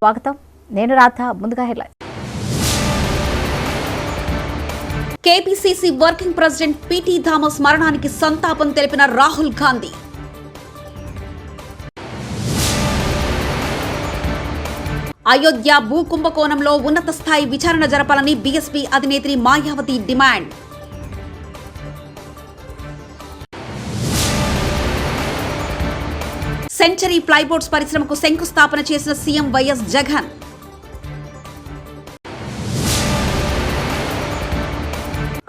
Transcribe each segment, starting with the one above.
స్వాగతం. నేను రాధ. ముందుగా headline. KPCC working president PT Thomas మరణానికి సంతాపం తెలిపిన రాహుల్ గాంధీ. అయోధ్య భూ కుంభకోణంలో ఉన్నత స్థాయి విచారణ జరపాలని బీఎస్పీ అధినేత్రి మాయావతి డిమాండ్. సెంచరీ ప్లైబోర్డ్స్ పరిశ్రమకు శంకుస్థాపన చేసిన CM YS Jagan.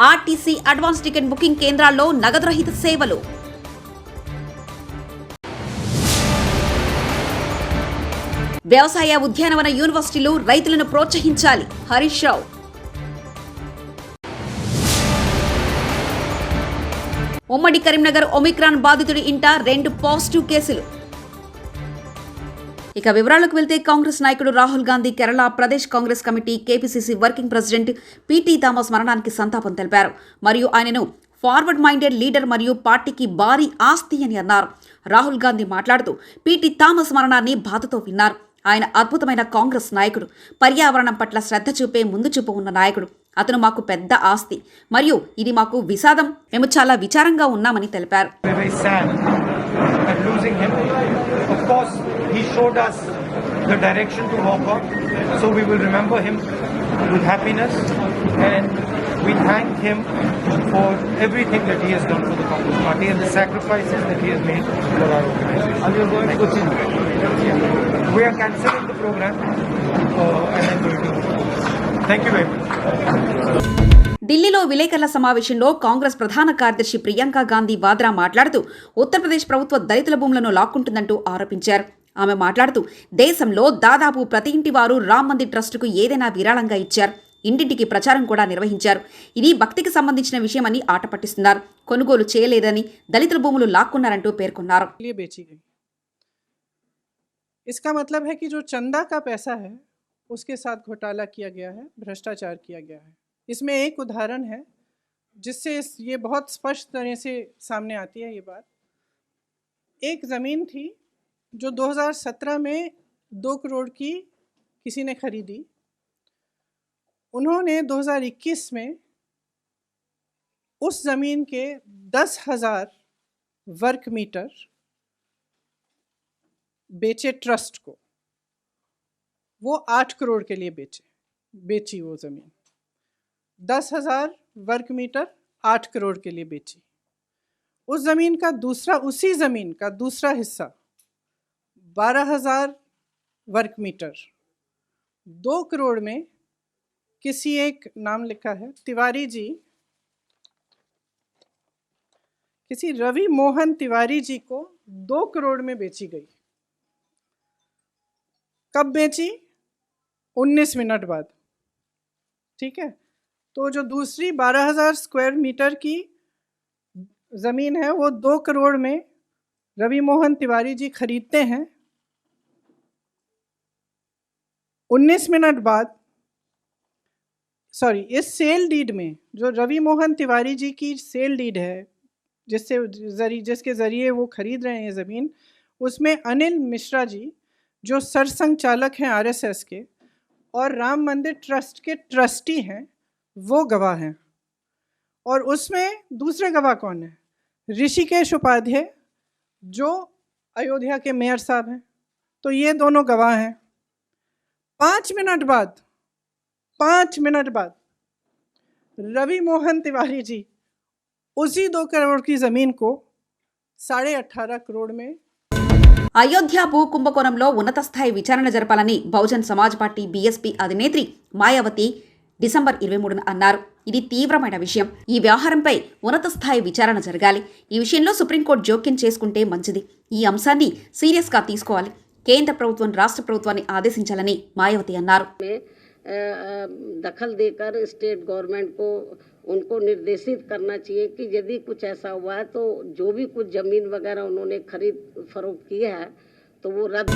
RTC advance ticket booking కేంద్రాల్లో నగదు రహిత సేవలు. వ్యవసాయ ఉద్యానవన యూనివర్సిటీలు రైతులను ప్రోత్సహించాలి హరీష్ రావు. ఉమ్మడి కరీంనగర్ ఒమిక్రాన్ బాధితుడి ఇంట 2 పాజిటివ్ కేసులు. ఇక వివరాలకు వెళ్తే కాంగ్రెస్ నాయకుడు Rahul Gandhi Kerala Pradesh Congress committee KPCC working president PT Thomas మరణానికి సంతాపం తెలిపారు. మరియు ఆయనను ఫార్వర్డ్ మైండెడ్ లీడర్ మరియు పార్టీకి భారీ ఆస్తి అని అన్నారు. రాహుల్ గాంధీ మాట్లాడుతూ పీటీ థామస్ మరణాన్ని బాధతో విన్నారు. ఆయన అద్భుతమైన కాంగ్రెస్ నాయకుడు, పర్యావరణం పట్ల శ్రద్ధ చూపే ముందు చూపు ఉన్న నాయకుడు. అతను మాకు పెద్ద ఆస్తి మరియు ఇది మాకు విషాదం. మేము చాలా విచారంగా ఉన్నామని తెలిపారు. He showed us the direction to walk on, so we will remember him with happiness, and we thank him for everything that he has done for the Congress Party and the sacrifices that he has made for our organization. And we are going to continue. We are cancelling the program and I'm going to. Thank you very much. ఢిల్లీలో విలేకరుల సమావేశంలో కాంగ్రెస్ ప్రధాన కార్యదర్శి ప్రియాంక గాంధీ వాద్రా మాట్లాడుతూ ఉత్తరప్రదేశ్ ప్రభుత్వ దళితుల భూములను లాక్కుంటుందంటూ ఆరోపించారు. ఆమె మాట్లాడుతూ దేశంలో దాదాపు ప్రతి ఇంటి వారు రామ్ మందిర్ ట్రస్టుకు ఏదైనా విరాళంగా ఇచ్చారు. ఇంటింటికి ప్రచారం కూడా నిర్వహించారు. ఇది భక్తికి సంబంధించిన విషయమని ఆట పట్టిస్తున్నారు. కొనుగోలు చేయలేదని దళితుల భూములు లాక్కున్నారంటూ పేర్కొన్నారు. इसका मतलब है कि जो चंदा का पैसा है उसके साथ घोटाला किया गया है, भ्रष्टाचार किया गया है. इसमें एक उदाहरण है जिससे ये बहुत स्पष्ट तरह से सामने आती है ये बात. एक ज़मीन थी जो 2017 में 2 करोड़ की किसी ने खरीदी. उन्होंने 2021 में उस ज़मीन के 10,000 वर्ग मीटर बेचे ट्रस्ट को. वो 8 करोड़ के लिए बेची वो ज़मीन. 10,000 वर्ग मीटर 8 करोड़ के लिए बेची. उस ज़मीन का उसी ज़मीन का दूसरा हिस्सा 12,000 वर्ग मीटर 2 करोड़ में किसी एक नाम लिखा है तिवारी जी, किसी रवि मोहन तिवारी जी को 2 करोड़ में बेची गई. कब बेची? 19 मिनट बाद. ठीक है. तो जो दूसरी 12,000 स्क्वायर मीटर की ज़मीन है वो 2 करोड़ में रवि मोहन तिवारी जी खरीदते हैं. 19 मिनट बाद इस सेल डीड में जो रवि मोहन तिवारी जी की सेल डीड है जिसके ज़रिए वो खरीद रहे हैं ये ज़मीन, उसमें अनिल मिश्रा जी जो सरसंघ चालक हैं आरएसएस के और राम मंदिर ट्रस्ट के ट्रस्टी हैं, वो गवाह हैं. और उसमें दूसरे गवाह कौन है? ऋषिकेश उपाध्याय जो अयोध्या के मेयर साहब हैं. तो ये दोनों गवाह हैं. 5 मिनट बाद रवि मोहन तिवारी जी उसी 2 करोड़ की ज़मीन को 18.5 करोड़ में. అయోధ్య భూ కుంభకోణంలో ఉన్నత స్థాయి విచారణ జరపాలని బహుజన్ సమాజ్ పార్టీ బీఎస్పీ అధినేత్రి మాయావతి డిసెంబర్ 23న అన్నారు. ఇది తీవ్రమైన విషయం. ఈ వ్యవహారంపై ఉన్నత స్థాయి విచారణ జరగాలి. ఈ విషయంలో సుప్రీంకోర్టు జోక్యం చేసుకుంటే మంచిది. ఈ అంశాన్ని సీరియస్గా తీసుకోవాలి. కేంద్ర ప్రభుత్వం రాష్ట్ర ప్రభుత్వాన్ని ఆదేశించాలని మాయావతి అన్నారు. दखल देकर स्टेट गवर्नमेंट को उनको निर्देशित करना चाहिए कि यदि कुछ ऐसा हुआ है तो जो भी कुछ ज़मीन वगैरह उन्होंने खरीद फरोख्त किया है तो वो रद्द.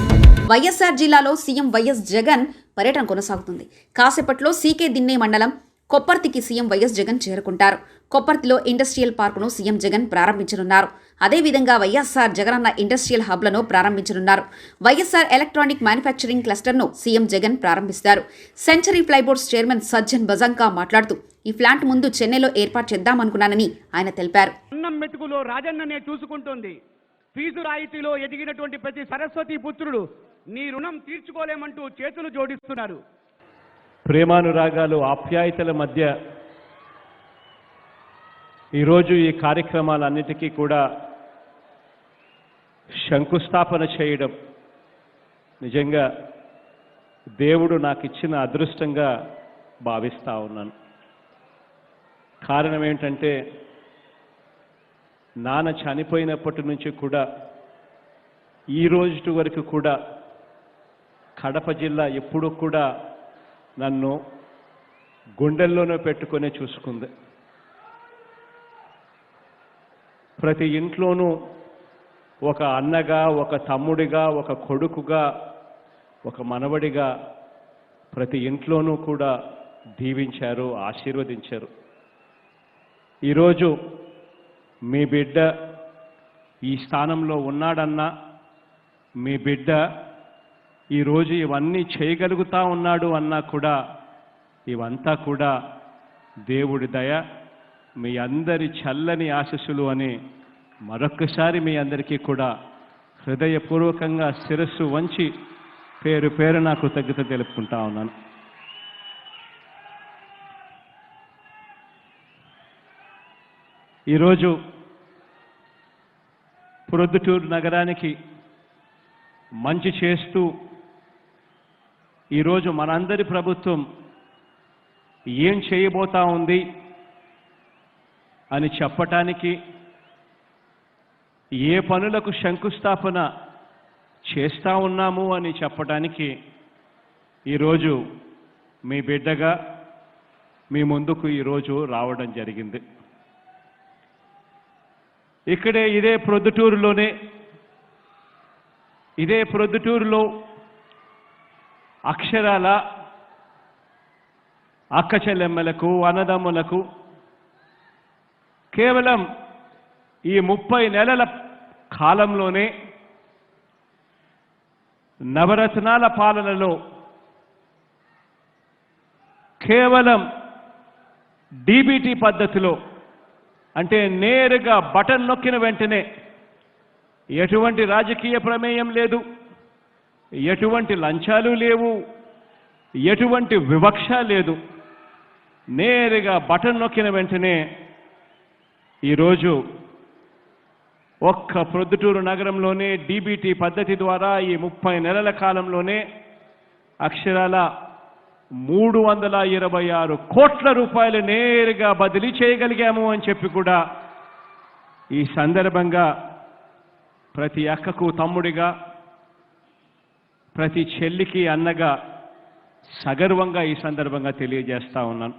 వైఎస్ఆర్ జిల్లాలో సీఎం వైఎస్ జగన్ పర్యటన కొనసాగుతుంది. కాసేపట్లో సీకే దిన్నే మండలం కొప్పర్తికి సీఎం వైఎస్ జగన్ చేరుకుంటారు. కొప్పర్తిలో ఇండస్ట్రియల్ పార్కును సీఎం జగన్ ప్రారంభించనున్నారు. అదేవిధంగా వైఎస్ఆర్ జగనన్న ఇండస్ట్రియల్ హబ్లను ప్రారంభించనున్నారు. వైఎస్ఆర్ ఎలక్ట్రానిక్ మ్యానుఫ్యాక్చరింగ్ క్లస్టర్ను సీఎం జగన్ ప్రారంభిస్తారు. Century plyboards chairman Sajjan Bajanka మాట్లాడుతూ ఈ ప్లాంట్ ముందు చెన్నైలో ఏర్పాటు చేద్దామనుకున్నానని ఆయన తెలిపారు. అన్నం మెతుకులో రాజన్ననే చూసుకుంటుంది. ఫీజు రాయితీలో ఎదిగినటువంటి ప్రతి సరస్వతి పుత్రుడు నీ రుణం తీర్చుకోలేమంటూ చేతులు జోడిస్తున్నారు. ప్రేమానురాగాలు, ఆప్యాయతల మధ్య ఈరోజు ఈ కార్యక్రమాలన్నిటికీ కూడా శంకుస్థాపన చేయడం నిజంగా దేవుడు నాకు ఇచ్చిన అదృష్టంగా భావిస్తూ ఉన్నాను. కారణం ఏంటంటే నాన్న చనిపోయినప్పటి నుంచి కూడా ఈ రోజు వరకు కూడా కడప జిల్లా ఎప్పుడూ కూడా నన్ను గుండెల్లోనే పెట్టుకునే చూసుకుంది. ప్రతి ఇంట్లోనూ ఒక అన్నగా, ఒక తమ్ముడిగా, ఒక కొడుకుగా, ఒక మనవడిగా ప్రతి ఇంట్లోనూ కూడా దీవించారు, ఆశీర్వదించారు. ఈరోజు మీ బిడ్డ ఈ స్థానంలో ఉన్నాడన్నా, మీ బిడ్డ ఈరోజు ఇవన్నీ చేయగలుగుతా ఉన్నాడు అన్నా కూడా ఇవంతా కూడా దేవుడి దయ, మీ అందరి చల్లని ఆశీస్సులు అని మరొక్కసారి మీ అందరికీ కూడా హృదయపూర్వకంగా శిరస్సు వంచి పేరు పేరున కృతజ్ఞత తెలుపుకుంటా ఉన్నాను. ఈరోజు ప్రొద్దుటూరు నగరానికి మంచి చేస్తూ ఈరోజు మనందరి ప్రభుత్వం ఏం చేయబోతా ఉంది అని చెప్పటానికి, ఏ పనులకు శంకుస్థాపన చేస్తా ఉన్నాము అని చెప్పటానికి ఈరోజు మీ బిడ్డగా మీ ముందుకు ఈరోజు రావడం జరిగింది. ఇక్కడే ఇదే ప్రొద్దుటూరులో అక్షరాల అక్క చెల్లెమ్మలకు, అన్నదమ్ములకు కేవలం ఈ 30 నెలల కాలంలోనే నవరత్నాల పాలనలో కేవలం డీబీటీ పద్ధతిలో, అంటే నేరుగా బటన్ నొక్కిన వెంటనే ఎటువంటి రాజకీయ ప్రమేయం లేదు, ఎటువంటి లంచాలు లేవు, ఎటువంటి వివక్ష లేదు. నేరుగా బటన్ నొక్కిన వెంటనే ఈరోజు ఒక్క ప్రొద్దుటూరు నగరంలోనే డీబీటీ పద్ధతి ద్వారా ఈ 30 నెలల కాలంలోనే అక్షరాల 326 కోట్ల రూపాయలు నేరుగా బదిలీ చేయగలిగాము అని చెప్పి కూడా ఈ సందర్భంగా ప్రతి అక్కకు తమ్ముడిగా, ప్రతి చెల్లికి అన్నగా సగర్వంగా ఈ సందర్భంగా తెలియజేస్తా ఉన్నాను.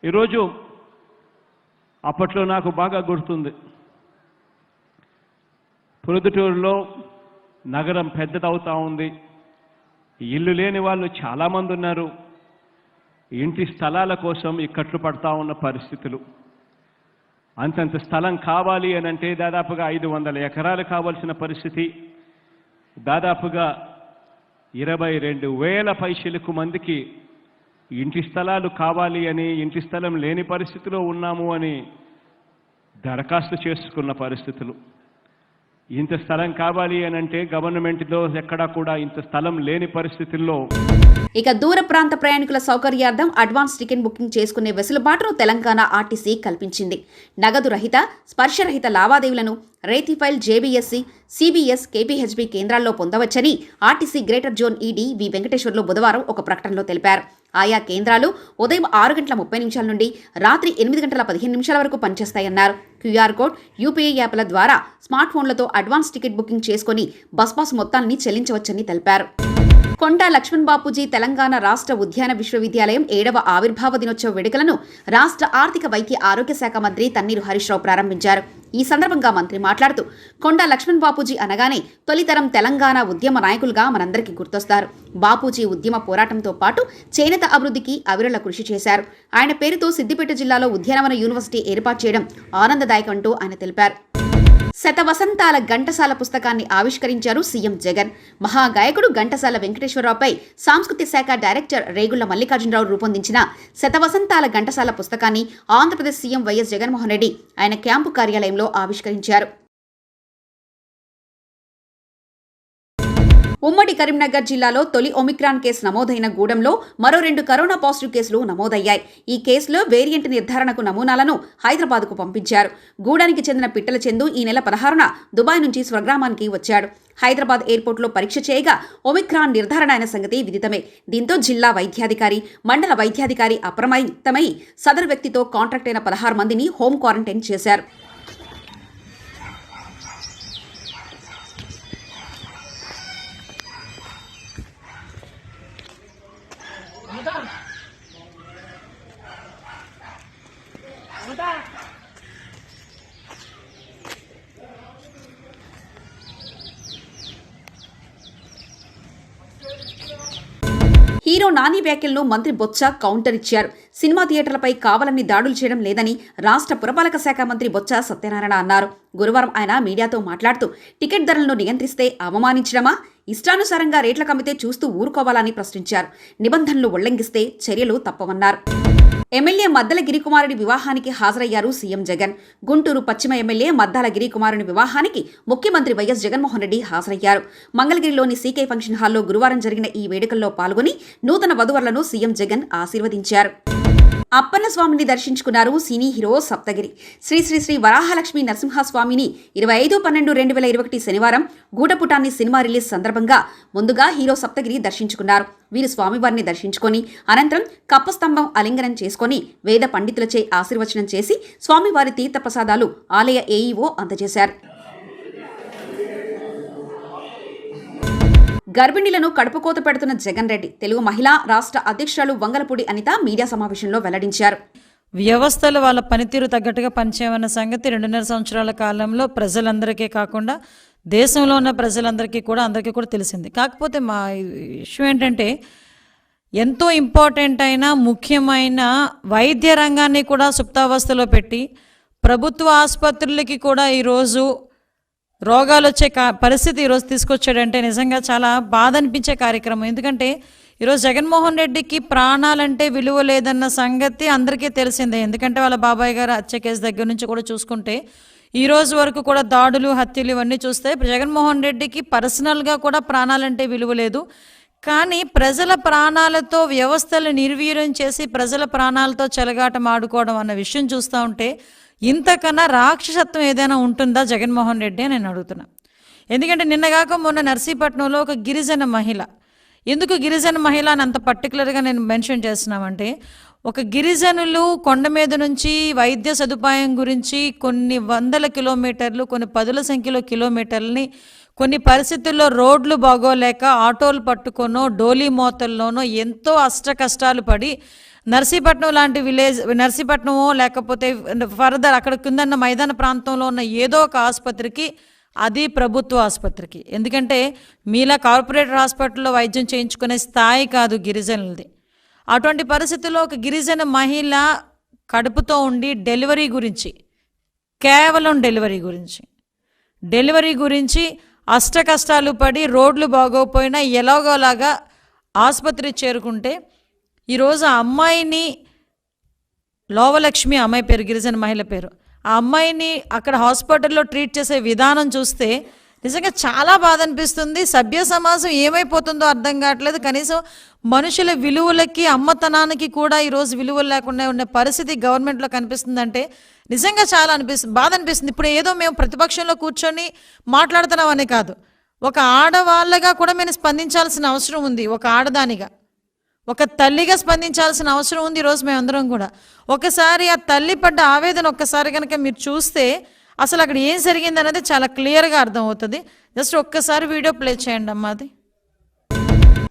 ఈరోజు అప్పట్లో నాకు బాగా గుర్తుంది, ప్రొద్దుటూరులో నగరం పెద్దదవుతా ఉంది, ఇల్లు లేని వాళ్ళు చాలామంది ఉన్నారు, ఇంటి స్థలాల కోసం ఇక్కట్లు పడతా ఉన్న పరిస్థితులు. అంతంత స్థలం కావాలి అని అంటే దాదాపుగా 500 ఎకరాలు కావాల్సిన పరిస్థితి, దాదాపుగా 22,000 పైచిలకు మందికి ఇంటి స్థలాలు కావాలి అని, ఇంటి స్థలం లేని పరిస్థితిలో ఉన్నాము అని దరఖాస్తు చేసుకున్న పరిస్థితులు. ఇంత స్థలం కావాలి అని అంటే గవర్నమెంట్లో ఎక్కడా కూడా ఇంత స్థలం లేని పరిస్థితుల్లో ఇక దూర ప్రాంత ప్రయాణికుల సౌకర్యార్థం అడ్వాన్స్ టికెట్ బుకింగ్ చేసుకునే వెసులుబాటును తెలంగాణ ఆర్టీసీ కల్పించింది. నగదు రహిత, స్పర్శరహిత లావాదేవీలను రేతిఫైల్, జేబీఎస్సీ, సిబిఎస్, కేపీహెచ్బీ కేంద్రాల్లో పొందవచ్చని ఆర్టీసీ గ్రేటర్ జోన్ ఈడీ వి వెంకటేశ్వర్లు బుధవారం ఒక ప్రకటనలో తెలిపారు. ఆయా కేంద్రాలు ఉదయం 6:30 నుండి రాత్రి 8:15 వరకు పనిచేస్తాయన్నారు. క్యూఆర్ కోడ్, యూపీఐ యాప్ల ద్వారా స్మార్ట్ ఫోన్లతో అడ్వాన్స్ టికెట్ బుకింగ్ చేసుకుని బస్ పాస్ మొత్తాన్ని చెల్లించవచ్చని తెలిపారు. కొండా లక్ష్మణ్ బాపూజీ తెలంగాణ రాష్ట్ర ఉద్యాన విశ్వవిద్యాలయం 7వ ఆవిర్భావ దినోత్సవ వేడుకలను రాష్ట్ర ఆర్థిక వైద్య ఆరోగ్య శాఖ మంత్రి తన్నీరు హరీష్ రావు ప్రారంభించారు. ఈ సందర్భంగా మంత్రి మాట్లాడుతూ కొండా లక్ష్మణ్ బాపూజీ అనగానే తొలితరం తెలంగాణ ఉద్యమ నాయకులుగా మనందరికీ గుర్తొస్తారు. బాపూజీ ఉద్యమ పోరాటంతో పాటు చేనేత అభివృద్ధికి అవిరళ కృషి చేశారు. ఆయన పేరుతో సిద్దిపేట జిల్లాలో ఉద్యానవన యూనివర్సిటీ ఏర్పాటు చేయడం ఆనందదాయకమంటూ ఆయన తెలిపారు. శతవసంతాల ఘంటసాల పుస్తకాన్ని ఆవిష్కరించారు సీఎం జగన్. మహాగాయకుడు ఘంటసాల వెంకటేశ్వరరావుపై సాంస్కృతిక శాఖ డైరెక్టర్ రేగుళ్ల మల్లికార్జునరావు రూపొందించిన శతవసంతాల ఘంటసాల పుస్తకాన్ని ఆంధ్రప్రదేశ్ సీఎం వైఎస్ జగన్మోహన్ రెడ్డి ఆయన క్యాంపు కార్యాలయంలో ఆవిష్కరించారు. ఉమ్మడి కరీంనగర్ జిల్లాలో తొలి ఒమిక్రాన్ కేసు నమోదైన గూడెంలో మరో 2 కరోనా పాజిటివ్ కేసులు నమోదయ్యాయి. ఈ కేసులో వేరియంట్ నిర్ధారణకు నమూనాలను హైదరాబాద్కు పంపించారు. గూడానికి చెందిన పిట్టల చందు ఈ నెల 16న దుబాయ్ నుంచి స్వగ్రామానికి వచ్చాడు. హైదరాబాద్ ఎయిర్పోర్ట్లో పరీక్ష చేయగా ఒమిక్రాన్ నిర్ధారణ అయిన సంగతి విదితమే. దీంతో జిల్లా వైద్యాధికారి, మండల వైద్యాధికారి అప్రమత్తమై సదరు వ్యక్తితో కాంటాక్ట్ అయిన 16 మందిని హోం క్వారంటైన్ చేశారు. హీరో నాని వ్యాఖ్యలను మంత్రి బొత్స కౌంటర్ ఇచ్చారు. సినిమా థియేటర్లపై కావాలని దాడులు చేయడం లేదని రాష్ట్ర పురపాలక శాఖ మంత్రి బొత్స సత్యనారాయణ అన్నారు. గురువారం ఆయన మీడియాతో మాట్లాడుతూ టికెట్ ధరలను నియంత్రిస్తే అవమానించడమా, ఇష్టానుసారంగా రేట్ల కమ్మితే చూస్తూ ఊరుకోవాలని ప్రశ్నించారు. నిబంధనలు ఉల్లంఘిస్తే చర్యలు తప్పవన్నారు. ఎమ్మెల్యే మద్దల గిరికుమారుడి వివాహానికి హాజరయ్యారు సీఎం జగన్. గుంటూరు పశ్చిమ ఎమ్మెల్యే మద్దాల గిరికుమారుని వివాహానికి ముఖ్యమంత్రి వైఎస్ జగన్మోహన్ రెడ్డి హాజరయ్యారు. మంగళగిరిలోని సీకే ఫంక్షన్ హాల్లో గురువారం జరిగిన ఈ వేడుకల్లో పాల్గొని నూతన వధువరులను సీఎం జగన్ ఆశీర్వదించారు. అప్పన్న స్వామిని దర్శించుకున్నారు సినీ హీరో సప్తగిరి. శ్రీ శ్రీ శ్రీ వరాహలక్ష్మి నరసింహస్వామిని 25/12/2021 శనివారం గూడపుటాన్ని సినిమా రిలీజ్ సందర్భంగా ముందుగా హీరో సప్తగిరి దర్శించుకున్నారు. వీరు స్వామివారిని దర్శించుకొని అనంతరం కప్పస్తంభం ఆలింగనం చేసుకుని వేద పండితులచే ఆశీర్వచనం చేసి స్వామివారి తీర్థప్రసాదాలు ఆలయ ఏఈఓ అందజేశారు. గర్భిణీలను కడుపుకోత పెడుతున్న జగన్ రెడ్డి తెలుగు మహిళా రాష్ట్ర అధ్యక్షురాలు వంగలపూడి అనిత మీడియా సమావేశంలో వెల్లడించారు. వ్యవస్థలు వాళ్ళ పనితీరు తగ్గట్టుగా పనిచేయమన్న సంగతి 2.5 సంవత్సరాల కాలంలో ప్రజలందరికీ కాకుండా దేశంలో ఉన్న ప్రజలందరికీ కూడా తెలిసింది. కాకపోతే మా ఇష్యూ ఏంటంటే ఎంతో ఇంపార్టెంట్ అయిన ముఖ్యమైన వైద్య రంగాన్ని కూడా సుప్తావస్థలో పెట్టి ప్రభుత్వ ఆసుపత్రులకి కూడా ఈరోజు రోగాలు వచ్చే పరిస్థితి ఈరోజు తీసుకొచ్చాడంటే నిజంగా చాలా బాధ అనిపించే కార్యక్రమం. ఎందుకంటే ఈరోజు జగన్మోహన్ రెడ్డికి ప్రాణాలంటే విలువ లేదన్న సంగతి అందరికీ తెలిసిందే. ఎందుకంటే వాళ్ళ బాబాయ్ గారు హత్య కేసు దగ్గర నుంచి కూడా చూసుకుంటే ఈ రోజు వరకు కూడా దాడులు, హత్యలు ఇవన్నీ చూస్తే జగన్మోహన్ రెడ్డికి పర్సనల్గా కూడా ప్రాణాలంటే విలువ లేదు. కానీ ప్రజల ప్రాణాలతో వ్యవస్థలు నిర్వీర్యం చేసి ప్రజల ప్రాణాలతో చెలగాటం ఆడుకోవడం అన్న విషయం చూస్తూ ఉంటే ఇంతకన్నా రాక్షసత్వం ఏదైనా ఉంటుందా జగన్మోహన్ రెడ్డి అని నేను అడుగుతున్నా. ఎందుకంటే నిన్నగాక మొన్న నర్సీపట్నంలో ఒక గిరిజన మహిళ, ఎందుకు గిరిజన మహిళ అని అంత పర్టికులర్గా నేను మెన్షన్ చేస్తున్నామంటే ఒక గిరిజనులు కొండ మీద నుంచి వైద్య సదుపాయం గురించి కొన్ని వందల కిలోమీటర్లు, కొన్ని పదుల సంఖ్యలో కిలోమీటర్లని కొన్ని పరిస్థితుల్లో రోడ్లు బాగోలేక ఆటోలు పట్టుకొనో డోలీ మోతల్లోనో ఎంతో అష్టకష్టాలు పడి నర్సీపట్నం లాంటి విలేజ్, నర్సీపట్నమో లేకపోతే ఫర్దర్ అక్కడ కిందన్న మైదాన ప్రాంతంలో ఉన్న ఏదో ఒక ఆసుపత్రికి, అది ప్రభుత్వ ఆసుపత్రికి. ఎందుకంటే మీలా కార్పొరేటర్ హాస్పిటల్లో వైద్యం చేయించుకునే స్థాయి కాదు గిరిజనులది. అటువంటి పరిస్థితుల్లో ఒక గిరిజన మహిళ కడుపుతో ఉండి డెలివరీ గురించి, కేవలం డెలివరీ గురించి అష్ట కష్టాలు పడి రోడ్లు బాగోపోయినా ఎలాగోలాగా ఆసుపత్రి చేరుకుంటే ఈరోజు ఆ అమ్మాయిని, లోవలక్ష్మి అమ్మాయి పేరు, గిరిజన మహిళ పేరు, ఆ అమ్మాయిని అక్కడ హాస్పిటల్లో ట్రీట్ చేసే విధానం చూస్తే నిజంగా చాలా బాధ అనిపిస్తుంది. సభ్య సమాజం ఏమైపోతుందో అర్థం కావట్లేదు. కనీసం మనుషుల విలువలకి, అమ్మతనానికి కూడా ఈరోజు విలువలు లేకుండా ఉన్న పరిస్థితి గవర్నమెంట్లో కనిపిస్తుందంటే నిజంగా చాలా బాధ అనిపిస్తుంది. ఇప్పుడు ఏదో మేము ప్రతిపక్షంలో కూర్చొని మాట్లాడుతున్నామని కాదు, ఒక ఆడవాళ్ళగా కూడా మేము స్పందించాల్సిన అవసరం ఉంది. ఒక ఆడదానిగా, ఒక తల్లిగా స్పందించాల్సిన అవసరం ఉంది ఈరోజు మేమందరం కూడా. ఒకసారి ఆ తల్లి పడ్డ ఆవేదన ఒక్కసారి కనుక మీరు చూస్తే అసలు అక్కడ ఏం జరిగింది అనేది చాలా క్లియర్గా అర్థమవుతుంది. జస్ట్ ఒక్కసారి వీడియో ప్లే చేయండి అమ్మా. అది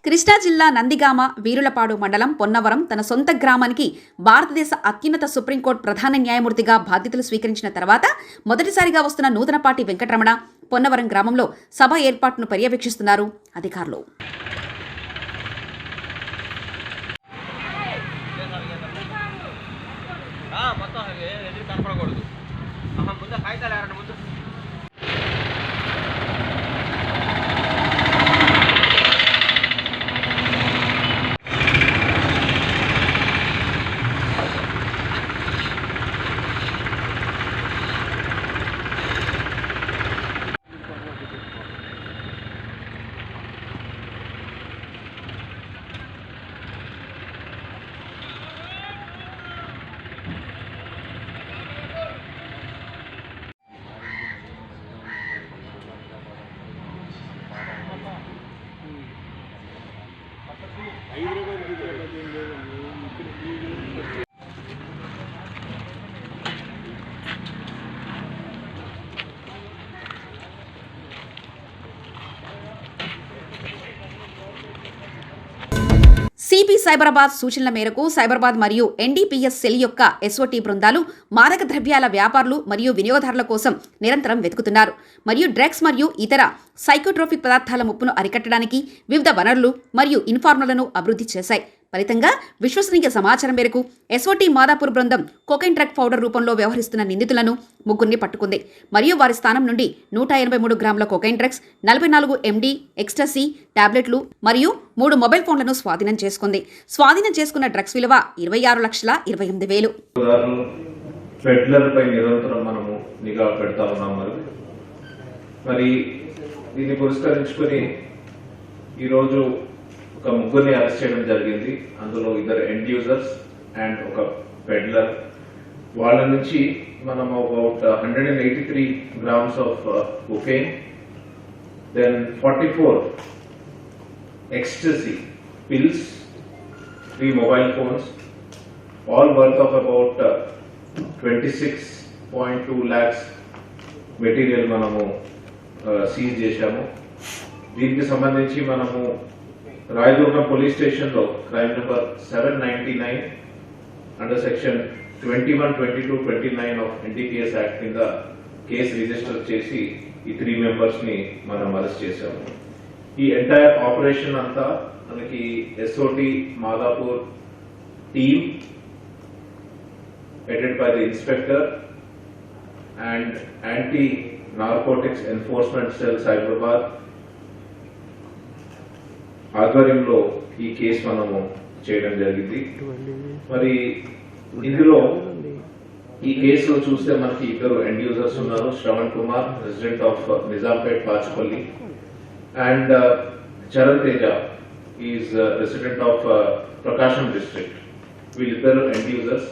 కృష్ణా జిల్లా నందిగామ వీరులపాడు మండలం పొన్నవరం తన సొంత గ్రామానికి భారతదేశ అత్యున్నత సుప్రీంకోర్టు ప్రధాన న్యాయమూర్తిగా బాధ్యతలు స్వీకరించిన తర్వాత మొదటిసారిగా వస్తున్న నూతనపాటి వెంకటరమణ పొన్నవరం గ్రామంలో సభ ఏర్పాటును పర్యవేక్షిస్తున్నారు అధికారులు. సిపి సైబరాబాద్ సూచనల మేరకు సైబరాబాద్ మరియు ఎన్డీపీఎస్ సెల్ యొక్క ఎస్ఓటీ బృందాలు మాదక ద్రవ్యాల వ్యాపారులు మరియు వినియోగదారుల కోసం నిరంతరం వెతుకుతున్నారు మరియు డ్రగ్స్ మరియు ఇతర సైకోట్రోపిక్ పదార్థాల ముప్పును అరికట్టడానికి వివిధ వనరులు మరియు ఇన్ఫార్మర్లను అభివృద్ధి చేశాయి. ఫలితంగా విశ్వసనీయ సమాచారం మేరకు ఎస్ఓటీ మాదాపూర్ బృందం కోకైన్ డ్రగ్ పౌడర్ రూపంలో వ్యవహరిస్తున్న నిందితులను ముగ్గురిని పట్టుకుంది మరియు వారి స్థానం నుండి 183 గ్రాముల కోకైన్ డ్రగ్స్, 44 ఎండీ ఎక్స్టసీ టాబ్లెట్లు మరియు 3 మొబైల్ ఫోన్లను స్వాధీనం చేసుకుంది. స్వాధీనం చేసుకున్న డ్రగ్స్ విలువ 26,28,000. పెడ్లర్పై నిరంతరం మనము నిఘా పెడతా ఉన్నాం. మరి దీన్ని పురస్కరించుకొని ఈరోజు ఒక ముగ్గురిని అరెస్ట్ చేయడం జరిగింది. అందులో 2 ఎండ్ యూజర్స్ అండ్ ఒక పెడ్లర్. వాళ్ళ నుంచి మనం about 183 grams of cocaine, then 44 ecstasy pills, 3 mobile phones, all worth of about 26.2 lakhs material మనము సీజ్ చేశాము. దీనికి సంబంధించి మనము రాయదుర్గం పోలీస్ స్టేషన్లో crime number 799 under section 21, 22, 29 of NDPS act కింద కేసు రిజిస్టర్ చేసి ఈ 3 మెంబర్స్ని మనం అరెస్ట్ చేశాము. ఈ ఎంటైర్ ఆపరేషన్ అంతా మనకి SOT Madhapur team headed by the inspector and anti-narcotics enforcement cell Cyberabad ఆధ్వర్యంలో ఈ కేసు మనము చేయడం జరిగింది. మరి ఇందులో ఈ కేసులో చూస్తే మనకి 2 ఎండ్ యూజర్స్ ఉన్నారు. Shravan Kumar, resident of Nizampet Pachipalli, and Charan Teja is resident of Prakasam district. వీళ్ళిద్దరు ఎండ్ యూజర్స్.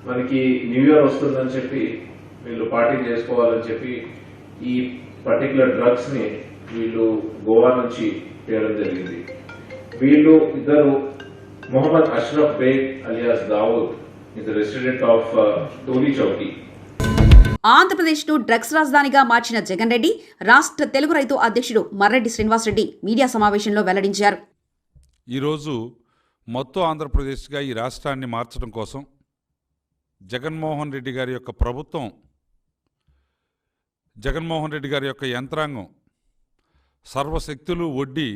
మనకి న్యూ ఇయర్ వస్తుందని చెప్పి వీళ్ళు పార్టీ చేసుకోవాలని చెప్పి ఈ పర్టికులర్ డ్రగ్స్ ని వీళ్ళు గోవా నుంచి తేవడం జరిగింది. వీళ్ళు ఇద్దరు Mohammed Ashraf Baig alias Dawood is resident of Toli Chowki. ఆంధ్రప్రదేశ్ను డ్రగ్స్ రాజధానిగా మార్చిన జగన్ రెడ్డి రాష్ట్ర తెలుగు రైతు అధ్యక్షుడు మర్రెడ్డి శ్రీనివాసరెడ్డి మీడియా సమావేశంలో వెల్లడించారు. ఈరోజు మొత్తం ఆంధ్రప్రదేశ్గా ఈ రాష్ట్రాన్ని మార్చడం కోసం జగన్మోహన్ రెడ్డి గారి యొక్క ప్రభుత్వం, జగన్మోహన్ రెడ్డి గారి యొక్క యంత్రాంగం సర్వశక్తులు ఒడ్డి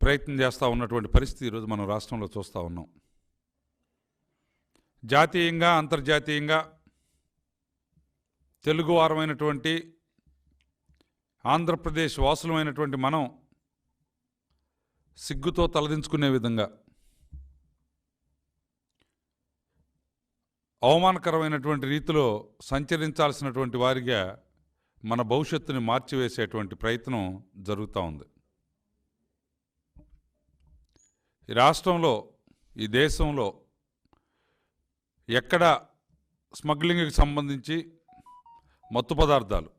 ప్రయత్నం చేస్తూ ఉన్నటువంటి పరిస్థితి ఈరోజు మనం రాష్ట్రంలో చూస్తూ ఉన్నాం. జాతీయంగా అంతర్జాతీయంగా తెలుగువారమైనటువంటి ఆంధ్రప్రదేశ్ వాసులమైనటువంటి మనం సిగ్గుతో తలదించుకునే విధంగా అవమానకరమైనటువంటి రీతిలో సంచరించాల్సినటువంటి వారిగా మన భవిష్యత్తుని మార్చివేసేటువంటి ప్రయత్నం జరుగుతూ ఉంది. ఈ రాష్ట్రంలో, ఈ దేశంలో ఎక్కడ స్మగ్లింగ్కి సంబంధించి మత్తు పదార్థాలు,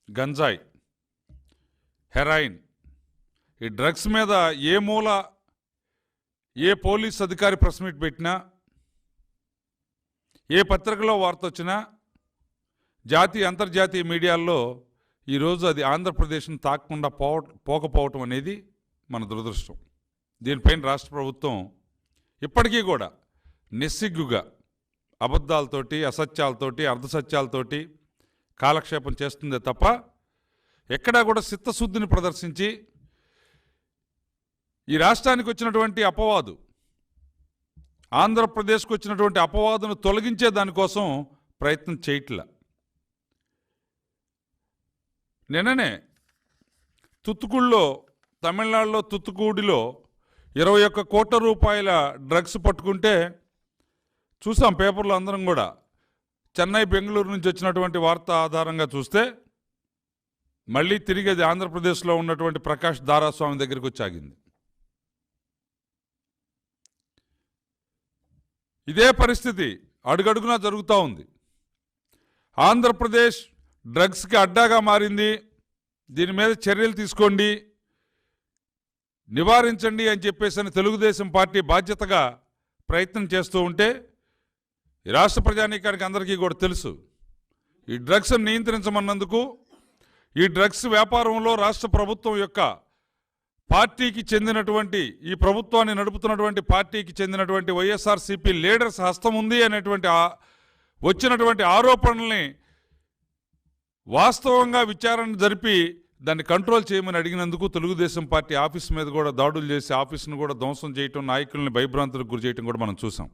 గంజాయి, హెరాయిన్, ఈ డ్రగ్స్ మీద ఏ మూల ఏ పోలీస్ అధికారి ప్రెస్ మీట్ పెట్టినా, ఏ పత్రికలో వార్త వచ్చినా, జాతీయ అంతర్జాతీయ మీడియాల్లో ఈరోజు అది ఆంధ్రప్రదేశ్ని తాకకుండా పోకపోవటం అనేది మన దురదృష్టం. దీనిపైన రాష్ట్ర ప్రభుత్వం ఇప్పటికీ కూడా నిస్సిగ్గుగా అబద్ధాలతోటి, అసత్యాలతోటి, అర్ధసత్యాలతోటి కాలక్షేపం చేస్తుందే తప్ప ఎక్కడా కూడా చిత్తశుద్ధిని ప్రదర్శించి ఈ రాష్ట్రానికి వచ్చినటువంటి అపవాదు, ఆంధ్రప్రదేశ్కు వచ్చినటువంటి అపవాదును తొలగించే దానికోసం ప్రయత్నం చేయట్లా. నిన్ననే తుత్తుకుడిలో, తమిళనాడులో తుత్తుకూడిలో 21 కోట్ల రూపాయల డ్రగ్స్ పట్టుకుంటే చూసాం పేపర్లో అందరం కూడా. చెన్నై, బెంగళూరు నుంచి వచ్చినటువంటి వార్త ఆధారంగా చూస్తే మళ్ళీ తిరిగి అది ఆంధ్రప్రదేశ్లో ఉన్నటువంటి ప్రకాష్ దారాస్వామి దగ్గరికి వచ్చి ఆగింది. ఇదే పరిస్థితి అడుగడుగునా జరుగుతూ ఉంది. ఆంధ్రప్రదేశ్ డ్రగ్స్కి అడ్డాగా మారింది, దీని మీద చర్యలు తీసుకోండి, నివారించండి అని చెప్పేసి తెలుగుదేశం పార్టీ బాధ్యతగా ప్రయత్నం చేస్తూ ఉంటే ఈ రాష్ట్ర ప్రజానీకానికి అందరికీ కూడా తెలుసు. ఈ డ్రగ్స్ నియంత్రించమన్నందుకు, ఈ డ్రగ్స్ వ్యాపారంలో రాష్ట్ర ప్రభుత్వం యొక్క పార్టీకి చెందినటువంటి, ఈ ప్రభుత్వాన్ని నడుపుతున్నటువంటి పార్టీకి చెందినటువంటి వైఎస్ఆర్సీపీ లీడర్స్ హస్తం ఉంది అనేటువంటి వచ్చినటువంటి ఆరోపణల్ని వాస్తవంగా విచారణ జరిపి దాన్ని కంట్రోల్ చేయమని అడిగినందుకు తెలుగుదేశం పార్టీ ఆఫీస్ మీద కూడా దాడులు చేసి ఆఫీసును కూడా ధ్వంసం చేయటం, నాయకుల్ని భయభ్రాంతులకు గురి చేయటం కూడా మనం చూసాం.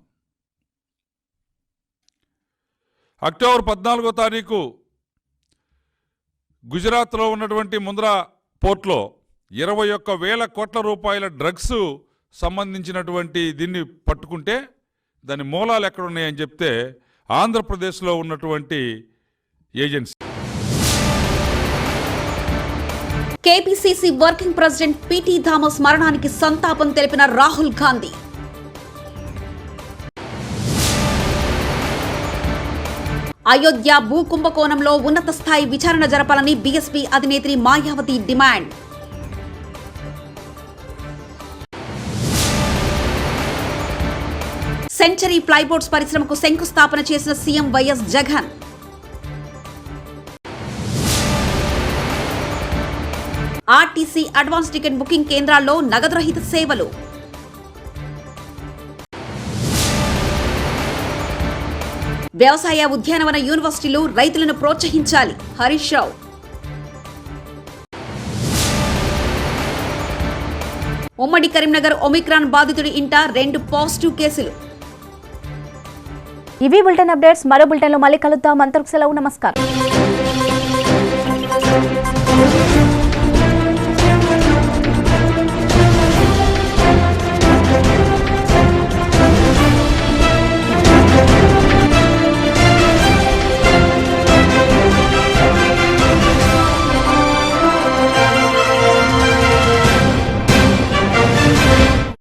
అక్టోబర్ 14వ తారీఖు గుజరాత్లో ఉన్నటువంటి ముంద్రా పోర్ట్లో 21,000 కోట్ల రూపాయల డ్రగ్స్ సంబంధించినటువంటి దీన్ని పట్టుకుంటే దాని మూలాలు ఎక్కడున్నాయని చెప్తే ఆంధ్రప్రదేశ్లో ఉన్నటువంటి agency. KPCC working president PT Thomas మరణానికి సంతాపం తెలిపిన రాహుల్ గాంధీ. అయోధ్య భూ కుంభకోణంలో ఉన్నత స్థాయి విచారణ జరపాలని బీఎస్పీ అధినేత్రి మాయావతి డిమాండ్. సెంచరీ ప్లైబోర్డ్స్ పరిశ్రమకు శంకుస్థాపన చేసిన CM YS Jagan. RTC advance ticket booking కేంద్రాల్లో నగదు రహిత సేవలు. వ్యవసాయ ఉద్యానవన యూనివర్సిటీలు రైతులను ప్రోత్సహించాలి హరీష్ రావు. ఉమ్మడి కరీంనగర్ ఒమిక్రాన్ బాధితుడి ఇంట 2 పాజిటివ్ కేసులు. ఇవి బులెటిన్ అప్డేట్స్. మరో బులెటిన్లో మళ్ళీ కలుద్దాం. అంతవరకు సెలవు. నమస్కారం.